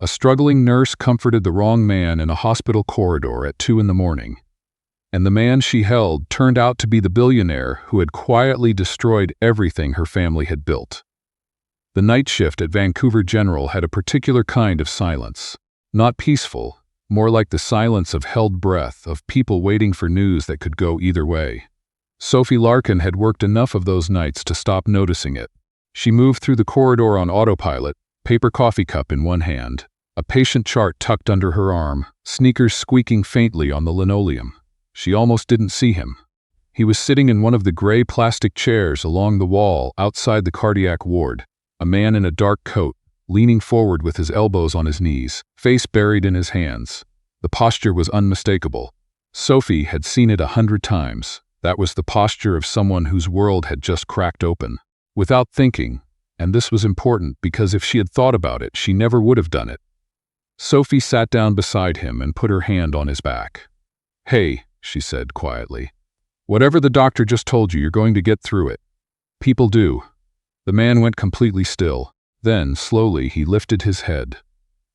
A struggling nurse comforted the wrong man in a hospital corridor at 2 in the morning. And the man she held turned out to be the billionaire who had quietly destroyed everything her family had built. The night shift at Vancouver General had a particular kind of silence. Not peaceful, more like the silence of held breath, of people waiting for news that could go either way. Sophie Larkin had worked enough of those nights to stop noticing it. She moved through the corridor on autopilot, paper coffee cup in one hand, a patient chart tucked under her arm, sneakers squeaking faintly on the linoleum. She almost didn't see him. He was sitting in one of the gray plastic chairs along the wall outside the cardiac ward, a man in a dark coat, leaning forward with his elbows on his knees, face buried in his hands. The posture was unmistakable. Sophie had seen it 100 times. That was the posture of someone whose world had just cracked open. Without thinking, and this was important because if she had thought about it, she never would have done it. Sophie sat down beside him and put her hand on his back. "Hey," she said quietly. "Whatever the doctor just told you, you're going to get through it. People do." The man went completely still. Then, slowly, he lifted his head.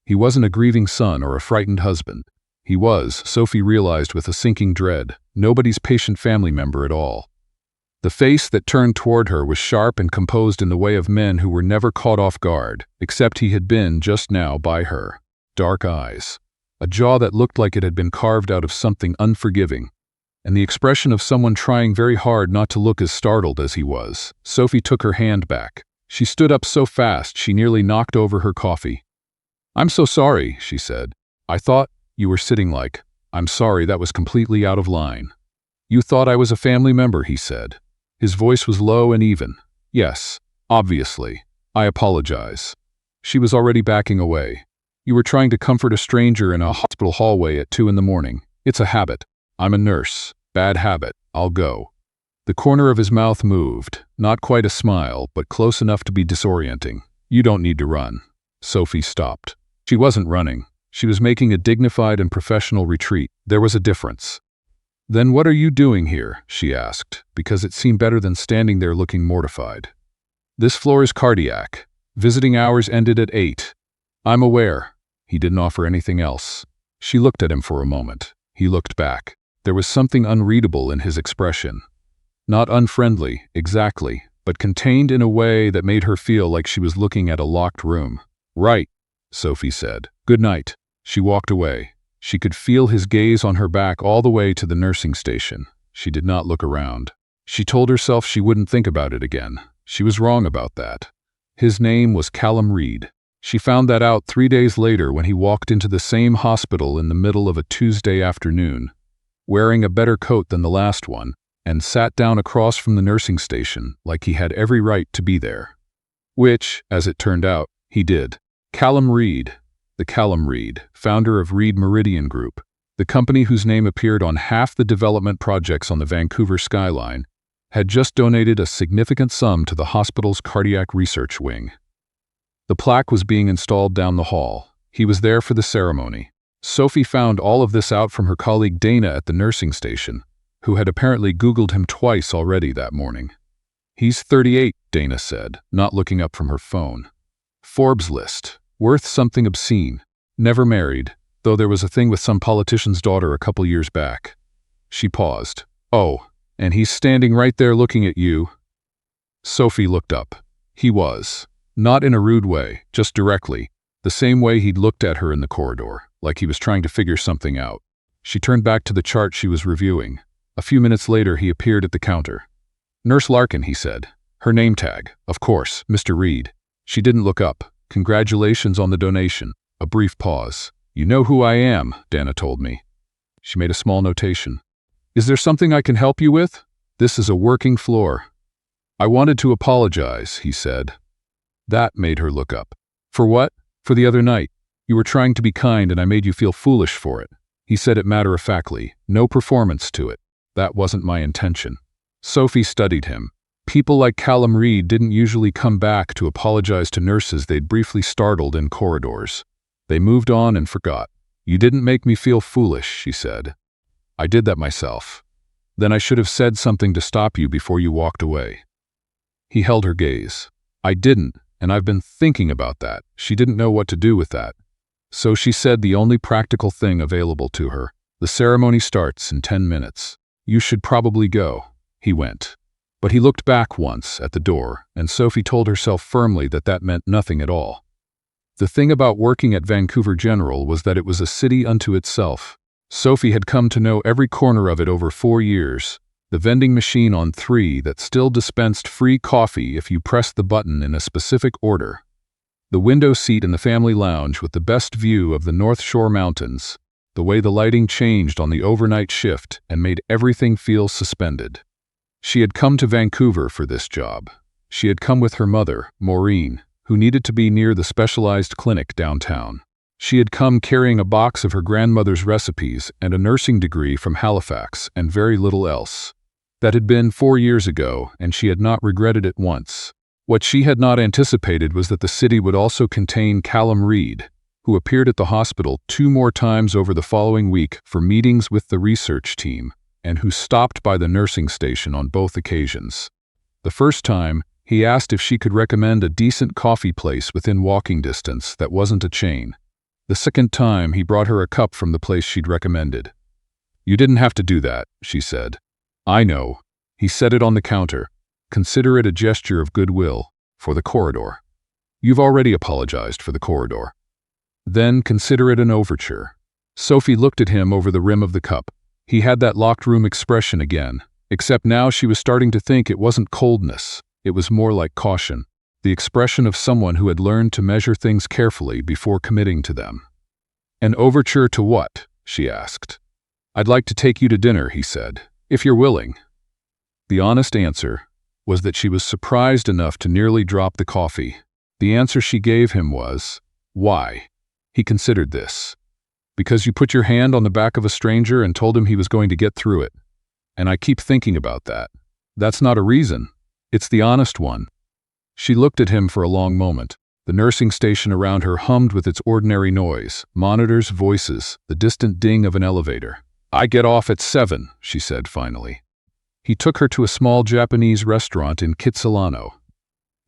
He wasn't a grieving son or a frightened husband. He was, Sophie realized with a sinking dread, nobody's patient family member at all. The face that turned toward her was sharp and composed in the way of men who were never caught off guard, except he had been just now by her. Dark eyes. A jaw that looked like it had been carved out of something unforgiving, and the expression of someone trying very hard not to look as startled as he was. Sophie took her hand back. She stood up so fast she nearly knocked over her coffee. "I'm so sorry," she said. "I thought you were sitting like, I'm sorry, that was completely out of line." "You thought I was a family member," he said. His voice was low and even. "Yes, obviously. I apologize." She was already backing away. "You were trying to comfort a stranger in a hospital hallway at 2 in the morning. It's a habit. I'm a nurse. Bad habit. I'll go." The corner of his mouth moved, not quite a smile, but close enough to be disorienting. "You don't need to run." Sophie stopped. She wasn't running. She was making a dignified and professional retreat. There was a difference. "Then what are you doing here?" she asked, because it seemed better than standing there looking mortified. "This floor is cardiac. Visiting hours ended at 8. "I'm aware." He didn't offer anything else. She looked at him for a moment. He looked back. There was something unreadable in his expression. Not unfriendly, exactly, but contained in a way that made her feel like she was looking at a locked room. "Right," Sophie said. "Good night." She walked away. She could feel his gaze on her back all the way to the nursing station. She did not look around. She told herself she wouldn't think about it again. She was wrong about that. His name was Callum Reid. She found that out 3 days later when he walked into the same hospital in the middle of a Tuesday afternoon, wearing a better coat than the last one, and sat down across from the nursing station like he had every right to be there. Which, as it turned out, he did. Callum Reid, the Callum Reid, founder of Reid Meridian Group, the company whose name appeared on half the development projects on the Vancouver skyline, had just donated a significant sum to the hospital's cardiac research wing. The plaque was being installed down the hall. He was there for the ceremony. Sophie found all of this out from her colleague Dana at the nursing station, who had apparently Googled him twice already that morning. "He's 38, Dana said, not looking up from her phone. "Forbes list. Worth something obscene. Never married, though there was a thing with some politician's daughter a couple years back." She paused. "Oh, and he's standing right there looking at you." Sophie looked up. He was. Not in a rude way, just directly, the same way he'd looked at her in the corridor, like he was trying to figure something out. She turned back to the chart she was reviewing. A few minutes later, he appeared at the counter. "Nurse Larkin," he said. Her name tag, of course, Mr. Reid. She didn't look up. "Congratulations on the donation." A brief pause. "You know who I am," Dana told me. She made a small notation. "Is there something I can help you with? This is a working floor." "I wanted to apologize," he said. That made her look up. "For what?" "For the other night. You were trying to be kind and I made you feel foolish for it." He said it matter-of-factly, no performance to it. "That wasn't my intention." Sophie studied him. People like Callum Reid didn't usually come back to apologize to nurses they'd briefly startled in corridors. They moved on and forgot. "You didn't make me feel foolish," she said. "I did that myself. Then I should have said something to stop you before you walked away." He held her gaze. "I didn't, and I've been thinking about that." She didn't know what to do with that. So she said the only practical thing available to her. The ceremony starts in 10 minutes. You should probably go. He went. But he looked back once at the door, and Sophie told herself firmly that that meant nothing at all. The thing about working at Vancouver General was that it was a city unto itself. Sophie had come to know every corner of it over 4 years. The vending machine on 3 that still dispensed free coffee if you pressed the button in a specific order. The window seat in the family lounge with the best view of the North Shore Mountains. The way the lighting changed on the overnight shift and made everything feel suspended. She had come to Vancouver for this job. She had come with her mother, Maureen, who needed to be near the specialized clinic downtown. She had come carrying a box of her grandmother's recipes and a nursing degree from Halifax and very little else. That had been 4 years ago, and she had not regretted it once. What she had not anticipated was that the city would also contain Callum Reid, who appeared at the hospital 2 more times over the following week for meetings with the research team, and who stopped by the nursing station on both occasions. The first time, he asked if she could recommend a decent coffee place within walking distance that wasn't a chain. The second time, he brought her a cup from the place she'd recommended. You didn't have to do that, she said. I know. He set it on the counter. Consider it a gesture of goodwill for the corridor. You've already apologized for the corridor. Then consider it an overture. Sophie looked at him over the rim of the cup. He had that locked room expression again, except now she was starting to think it wasn't coldness. It was more like caution, the expression of someone who had learned to measure things carefully before committing to them. An overture to what? She asked. I'd like to take you to dinner, he said, if you're willing. The honest answer was that she was surprised enough to nearly drop the coffee. The answer she gave him was, why? He considered this. Because you put your hand on the back of a stranger and told him he was going to get through it. And I keep thinking about that. That's not a reason. It's the honest one. She looked at him for a long moment. The nursing station around her hummed with its ordinary noise, monitors, voices, the distant ding of an elevator. I get off at 7, she said finally. He took her to a small Japanese restaurant in Kitsilano.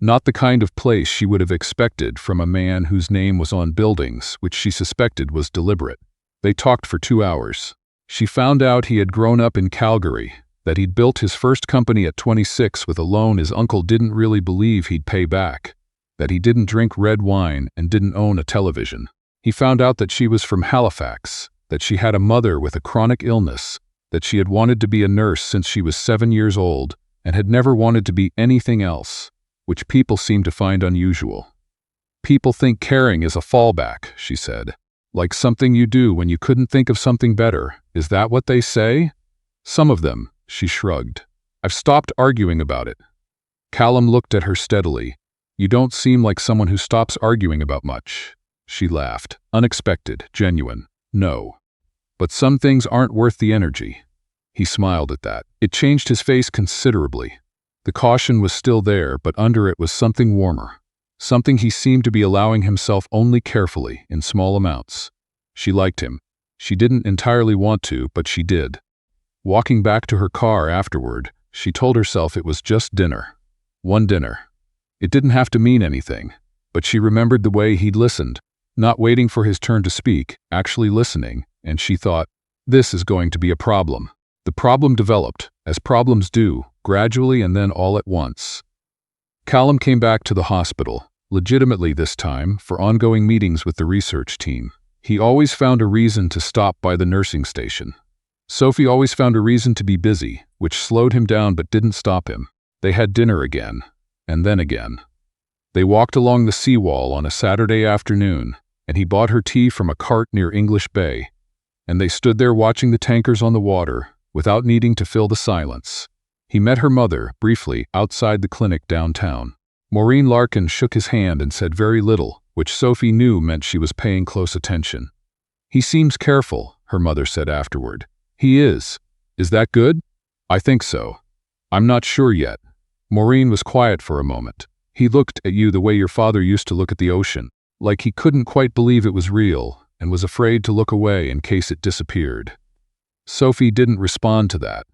Not the kind of place she would have expected from a man whose name was on buildings, which she suspected was deliberate. They talked for 2 hours. She found out he had grown up in Calgary, that he'd built his first company at 26 with a loan his uncle didn't really believe he'd pay back, that he didn't drink red wine and didn't own a television. He found out that she was from Halifax, that she had a mother with a chronic illness, that she had wanted to be a nurse since she was 7 years old and had never wanted to be anything else, which people seem to find unusual. People think caring is a fallback, she said. Like something you do when you couldn't think of something better. Is that what they say? Some of them, she shrugged. I've stopped arguing about it. Callum looked at her steadily. You don't seem like someone who stops arguing about much. She laughed. Unexpected, genuine. No. But some things aren't worth the energy. He smiled at that. It changed his face considerably. The caution was still there, but under it was something warmer. Something he seemed to be allowing himself only carefully, in small amounts. She liked him. She didn't entirely want to, but she did. Walking back to her car afterward, she told herself it was just dinner. One dinner. It didn't have to mean anything, but she remembered the way he'd listened, not waiting for his turn to speak, actually listening, and she thought, this is going to be a problem. The problem developed, as problems do, gradually and then all at once. Callum came back to the hospital, legitimately this time, for ongoing meetings with the research team. He always found a reason to stop by the nursing station. Sophie always found a reason to be busy, which slowed him down but didn't stop him. They had dinner again, and then again. They walked along the seawall on a Saturday afternoon, and he bought her tea from a cart near English Bay, and they stood there watching the tankers on the water, without needing to fill the silence. He met her mother, briefly, outside the clinic downtown. Maureen Larkin shook his hand and said very little, which Sophie knew meant she was paying close attention. He seems careful, her mother said afterward. He is. Is that good? I think so. I'm not sure yet. Maureen was quiet for a moment. He looked at you the way your father used to look at the ocean, like he couldn't quite believe it was real and was afraid to look away in case it disappeared. Sophie didn't respond to that,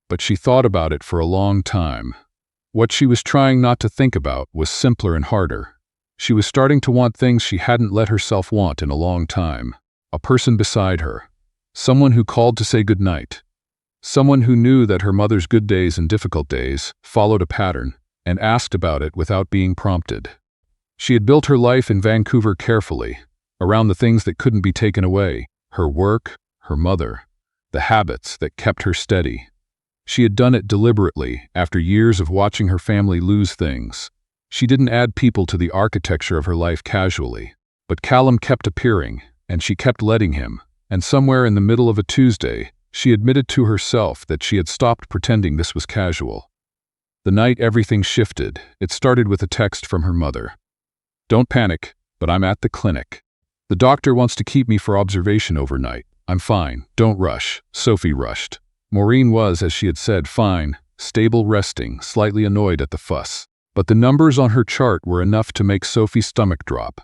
but she thought about it for a long time. What she was trying not to think about was simpler and harder. She was starting to want things she hadn't let herself want in a long time. A person beside her. Someone who called to say goodnight. Someone who knew that her mother's good days and difficult days followed a pattern and asked about it without being prompted. She had built her life in Vancouver carefully, around the things that couldn't be taken away, her work, her mother, the habits that kept her steady. She had done it deliberately after years of watching her family lose things. She didn't add people to the architecture of her life casually, but Callum kept appearing, and she kept letting him, and somewhere in the middle of a Tuesday, she admitted to herself that she had stopped pretending this was casual. The night everything shifted, it started with a text from her mother. "Don't panic, but I'm at the clinic. The doctor wants to keep me for observation overnight. I'm fine, don't rush." Sophie rushed. Maureen was, as she had said, fine, stable, resting, slightly annoyed at the fuss. But the numbers on her chart were enough to make Sophie's stomach drop.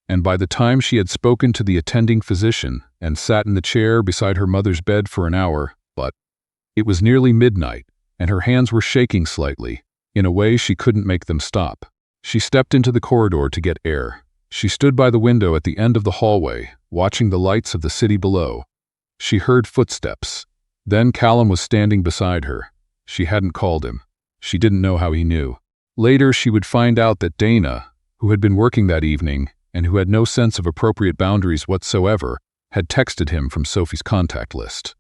And by the time she had spoken to the attending physician and sat in the chair beside her mother's bed for an hour, it was nearly midnight, and her hands were shaking slightly, in a way she couldn't make them stop. She stepped into the corridor to get air. She stood by the window at the end of the hallway, watching the lights of the city below. She heard footsteps. Then Callum was standing beside her. She hadn't called him. She didn't know how he knew. Later, she would find out that Dana, who had been working that evening and who had no sense of appropriate boundaries whatsoever, had texted him from Sophie's contact list.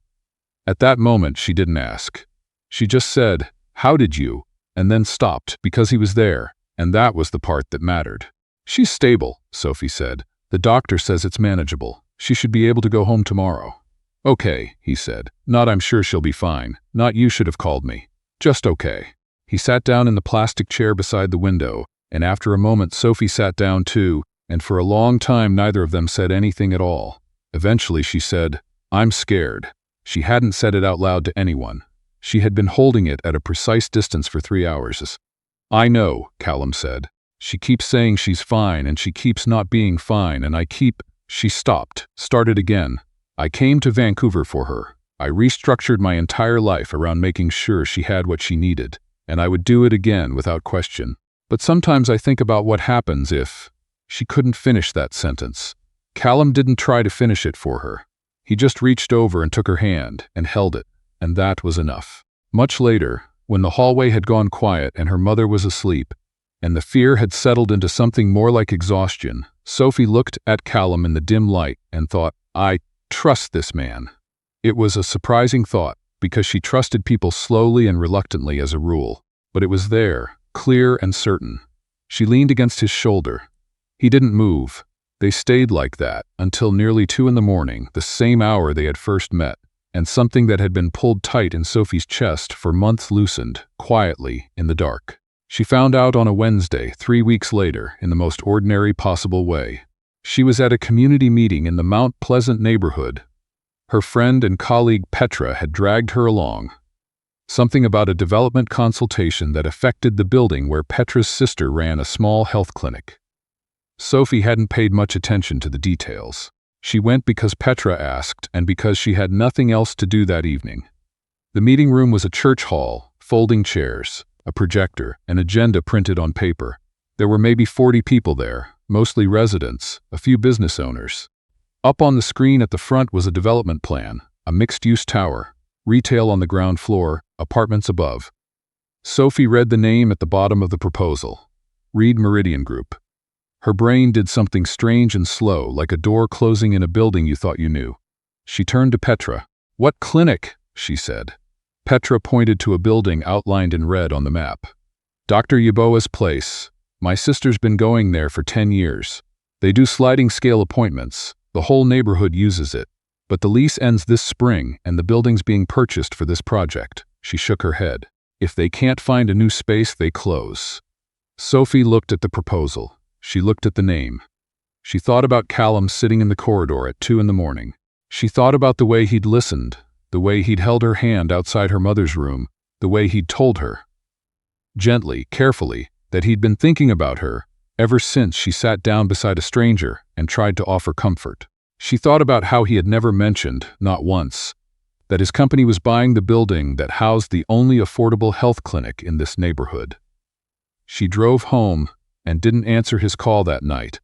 At that moment, she didn't ask. She just said, "How did you?" and then stopped because he was there, and that was the part that mattered. "She's stable," Sophie said. "The doctor says it's manageable. She should be able to go home tomorrow." "Okay," he said. "Not I'm sure she'll be fine. Not you should have called me. Just okay." He sat down in the plastic chair beside the window, and after a moment Sophie sat down too, and for a long time neither of them said anything at all. Eventually she said, "I'm scared." She hadn't said it out loud to anyone. She had been holding it at a precise distance for 3 hours. "I know," Callum said. "She keeps saying she's fine and she keeps not being fine and I keep—" She stopped, started again. "I came to Vancouver for her. I restructured my entire life around making sure she had what she needed. And I would do it again without question. But sometimes I think about what happens if—" She couldn't finish that sentence. Callum didn't try to finish it for her. He just reached over and took her hand and held it, and that was enough. Much later, when the hallway had gone quiet and her mother was asleep, and the fear had settled into something more like exhaustion, Sophie looked at Callum in the dim light and thought, "I trust this man." It was a surprising thought, because she trusted people slowly and reluctantly as a rule. But it was there, clear and certain. She leaned against his shoulder. He didn't move. They stayed like that until nearly 2 a.m, the same hour they had first met, and something that had been pulled tight in Sophie's chest for months loosened, quietly, in the dark. She found out on a Wednesday, 3 weeks later, in the most ordinary possible way. She was at a community meeting in the Mount Pleasant neighborhood. Her friend and colleague Petra had dragged her along. Something about a development consultation that affected the building where Petra's sister ran a small health clinic. Sophie hadn't paid much attention to the details. She went because Petra asked and because she had nothing else to do that evening. The meeting room was a church hall, folding chairs, a projector, an agenda printed on paper. There were maybe 40 people there, mostly residents, a few business owners. Up on the screen at the front was a development plan, a mixed-use tower, retail on the ground floor, apartments above. Sophie read the name at the bottom of the proposal, Reid Meridian Group. Her brain did something strange and slow, like a door closing in a building you thought you knew. She turned to Petra. "What clinic?" she said. Petra pointed to a building outlined in red on the map. "Dr. Yeboah's place. My sister's been going there for 10 years. They do sliding scale appointments. The whole neighborhood uses it. But the lease ends this spring and the building's being purchased for this project." She shook her head. "If they can't find a new space, they close." Sophie looked at the proposal. She looked at the name. She thought about Callum sitting in the corridor at 2 a.m. She thought about the way he'd listened, the way he'd held her hand outside her mother's room, the way he'd told her, gently, carefully, that he'd been thinking about her ever since she sat down beside a stranger and tried to offer comfort. She thought about how he had never mentioned, not once, that his company was buying the building that housed the only affordable health clinic in this neighborhood. She drove home, and didn't answer his call that night.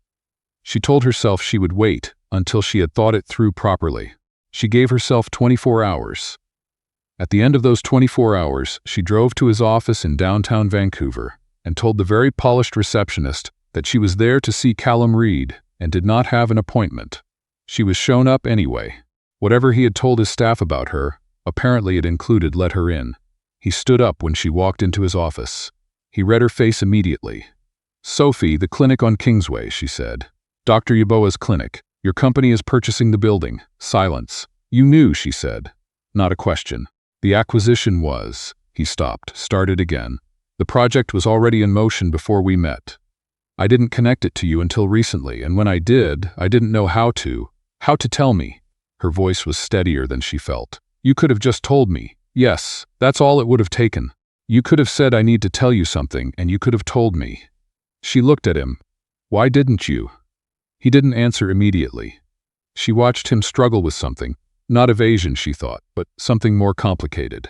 She told herself she would wait until she had thought it through properly. She gave herself 24 hours. At the end of those 24 hours, she drove to his office in downtown Vancouver and told the very polished receptionist that she was there to see Callum Reid and did not have an appointment. She was shown up anyway. Whatever he had told his staff about her, apparently it included let her in. He stood up when she walked into his office. He read her face immediately. "Sophie, the clinic on Kingsway," she said. "Dr. Yeboah's clinic. Your company is purchasing the building." Silence. "You knew," she said. Not a question. "The acquisition was..." He stopped, started again. "The project was already in motion before we met. I didn't connect it to you until recently, and when I did, I didn't know how to tell me." Her voice was steadier than she felt. "You could have just told me. Yes, that's all it would have taken. You could have said I need to tell you something, and you could have told me." She looked at him. "Why didn't you?" He didn't answer immediately. She watched him struggle with something. Not evasion, she thought, but something more complicated.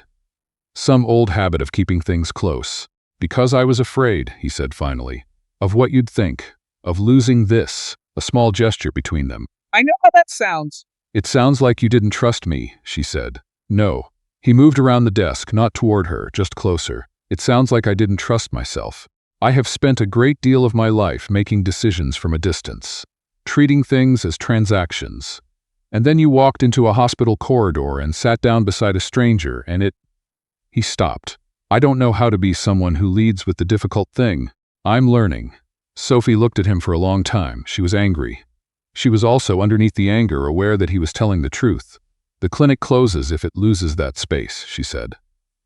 Some old habit of keeping things close. "Because I was afraid," he said finally, "of what you'd think, of losing this," a small gesture between them. "I know how that sounds." "It sounds like you didn't trust me," she said. "No." He moved around the desk, not toward her, just closer. "It sounds like I didn't trust myself. I have spent a great deal of my life making decisions from a distance, treating things as transactions. And then you walked into a hospital corridor and sat down beside a stranger, and it..." He stopped. "I don't know how to be someone who leads with the difficult thing. I'm learning." Sophie looked at him for a long time. She was angry. She was also, underneath the anger, aware that he was telling the truth. "The clinic closes if it loses that space," she said.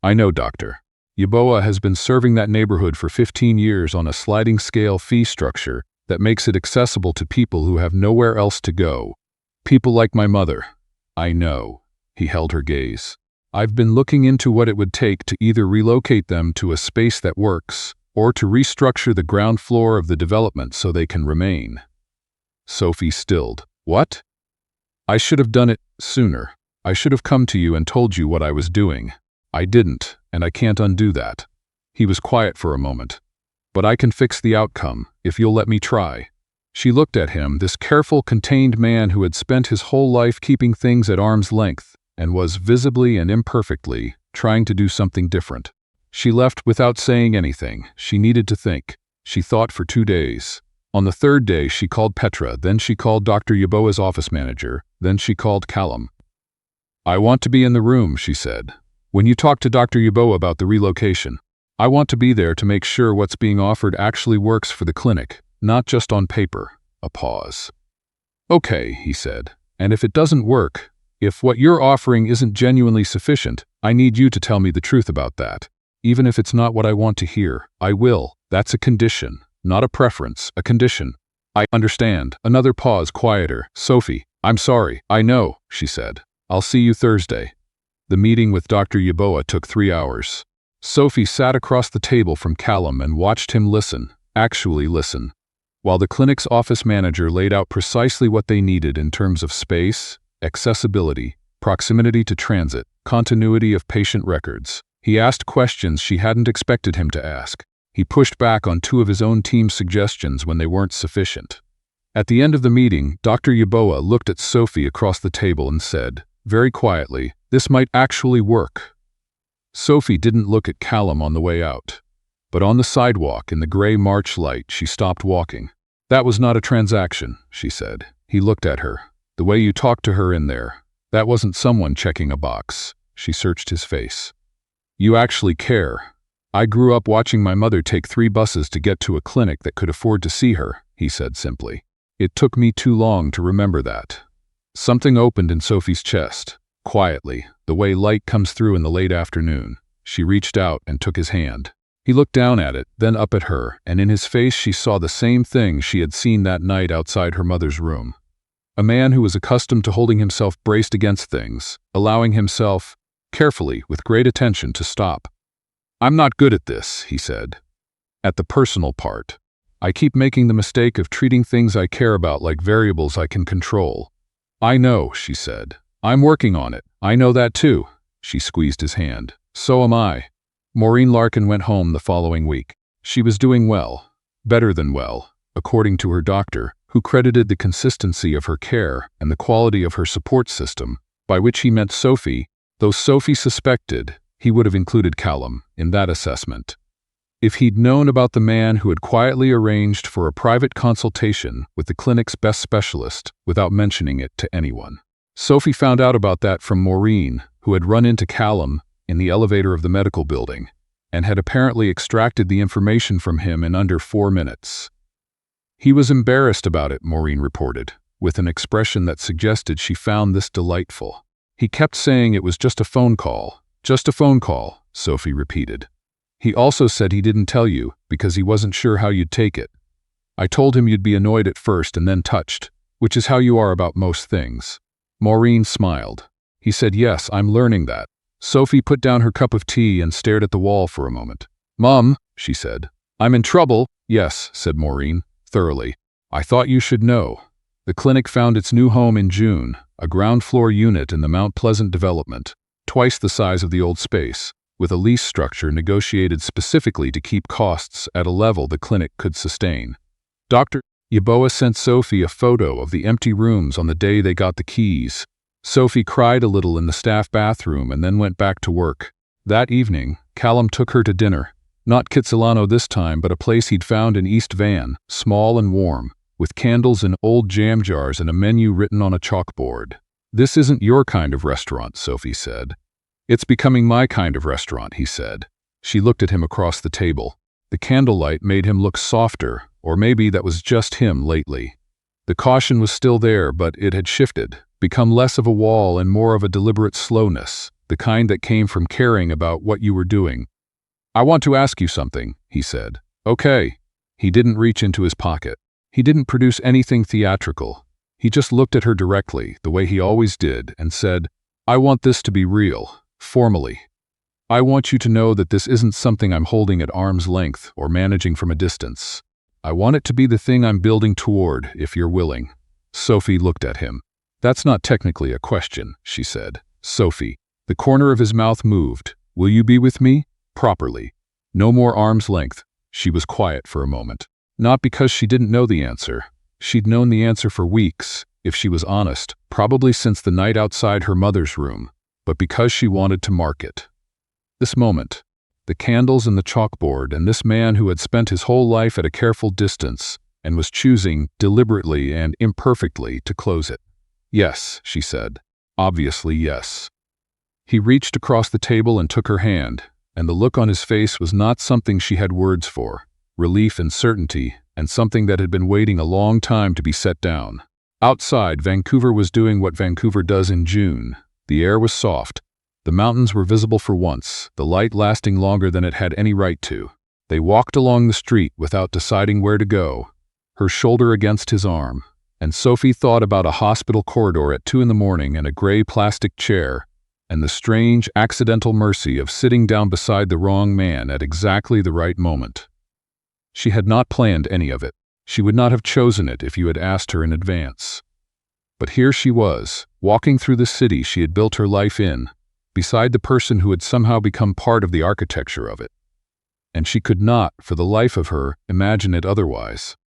"I know, doctor. Yeboah has been serving that neighborhood for 15 years on a sliding scale fee structure that makes it accessible to people who have nowhere else to go. People like my mother." "I know." He held her gaze. "I've been looking into what it would take to either relocate them to a space that works, or to restructure the ground floor of the development so they can remain." Sophie stilled. "What?" "I should have done it sooner. I should have come to you and told you what I was doing. I didn't, and I can't undo that." He was quiet for a moment. "But I can fix the outcome, if you'll let me try." She looked at him, this careful, contained man who had spent his whole life keeping things at arm's length, and was, visibly and imperfectly, trying to do something different. She left without saying anything. She needed to think. She thought for 2 days. On the 3rd day, she called Petra, then she called Dr. Yeboah's office manager, then she called Callum. "I want to be in the room," she said. "When you talk to Dr. Yeboah about the relocation, I want to be there to make sure what's being offered actually works for the clinic, not just on paper." A pause. "Okay," he said. "And if it doesn't work, if what you're offering isn't genuinely sufficient, I need you to tell me the truth about that. Even if it's not what I want to hear, I will. That's a condition. Not a preference, a condition." "I understand." Another pause, quieter. "Sophie, I'm sorry." "I know," she said. "I'll see you Thursday." The meeting with Dr. Yeboah took 3 hours. Sophie sat across the table from Callum and watched him listen, actually listen, while the clinic's office manager laid out precisely what they needed in terms of space, accessibility, proximity to transit, continuity of patient records. He asked questions she hadn't expected him to ask. He pushed back on 2 of his own team's suggestions when they weren't sufficient. At the end of the meeting, Dr. Yeboah looked at Sophie across the table and said, very quietly, "This might actually work." Sophie didn't look at Callum on the way out. But on the sidewalk in the gray March light, she stopped walking. "That was not a transaction," she said. He looked at her. "The way you talked to her in there, that wasn't someone checking a box." She searched his face. "You actually care. I grew up watching my mother take 3 buses to get to a clinic that could afford to see her," he said simply. "It took me too long to remember that." Something opened in Sophie's chest, quietly, the way light comes through in the late afternoon. She reached out and took his hand. He looked down at it, then up at her, and in his face she saw the same thing she had seen that night outside her mother's room. A man who was accustomed to holding himself braced against things, allowing himself, carefully, with great attention, to stop. "I'm not good at this," he said. "At the personal part. I keep making the mistake of treating things I care about like variables I can control." "I know," she said. "I'm working on it. I know that too." She squeezed his hand. "So am I." Maureen Larkin went home the following week. She was doing well. better than well, according to her doctor, who credited the consistency of her care and the quality of her support system, by which he meant Sophie, though Sophie suspected he would have included Callum in that assessment. If he'd known about the man who had quietly arranged for a private consultation with the clinic's best specialist without mentioning it to anyone. Sophie found out about that from Maureen, who had run into Callum in the elevator of the medical building and had apparently extracted the information from him in under 4 minutes. He was embarrassed about it, Maureen reported, with an expression that suggested she found this delightful. He kept saying it was just a phone call, Sophie repeated. He also said he didn't tell you because he wasn't sure how you'd take it. I told him you'd be annoyed at first and then touched, which is how you are about most things. Maureen smiled. He said, yes, I'm learning that. Sophie put down her cup of tea and stared at the wall for a moment. Mum, she said. I'm in trouble. Yes, said Maureen, thoroughly. I thought you should know. The clinic found its new home in June, a ground floor unit in the Mount Pleasant development, twice the size of the old space, with a lease structure negotiated specifically to keep costs at a level the clinic could sustain. Dr. Yeboah sent Sophie a photo of the empty rooms on the day they got the keys. Sophie cried a little in the staff bathroom and then went back to work. That evening, Callum took her to dinner. Not Kitsilano this time, but a place he'd found in East Van, small and warm, with candles in old jam jars and a menu written on a chalkboard. This isn't your kind of restaurant, Sophie said. It's becoming my kind of restaurant, he said. She looked at him across the table. The candlelight made him look softer, or maybe that was just him lately. The caution was still there, but it had shifted, become less of a wall and more of a deliberate slowness, the kind that came from caring about what you were doing. I want to ask you something, he said. Okay. He didn't reach into his pocket. He didn't produce anything theatrical. He just looked at her directly, the way he always did, and said, I want this to be real. Formally. I want you to know that this isn't something I'm holding at arm's length or managing from a distance. I want it to be the thing I'm building toward, if you're willing. Sophie looked at him. That's not technically a question, she said. Sophie. The corner of his mouth moved. Will you be with me? Properly. No more arm's length. She was quiet for a moment. Not because she didn't know the answer. She'd known the answer for weeks, if she was honest, probably since the night outside her mother's room. But because she wanted to mark it. This moment, the candles and the chalkboard and this man who had spent his whole life at a careful distance and was choosing, deliberately and imperfectly, to close it. Yes, she said. Obviously, yes. He reached across the table and took her hand, and the look on his face was not something she had words for, relief and certainty, and something that had been waiting a long time to be set down. Outside, Vancouver was doing what Vancouver does in June. The air was soft. The mountains were visible for once, the light lasting longer than it had any right to. They walked along the street without deciding where to go, her shoulder against his arm, and Sophie thought about a hospital corridor at 2 a.m. and a gray plastic chair, and the strange, accidental mercy of sitting down beside the wrong man at exactly the right moment. She had not planned any of it. She would not have chosen it if you had asked her in advance. But here she was, walking through the city she had built her life in, beside the person who had somehow become part of the architecture of it. And she could not, for the life of her, imagine it otherwise.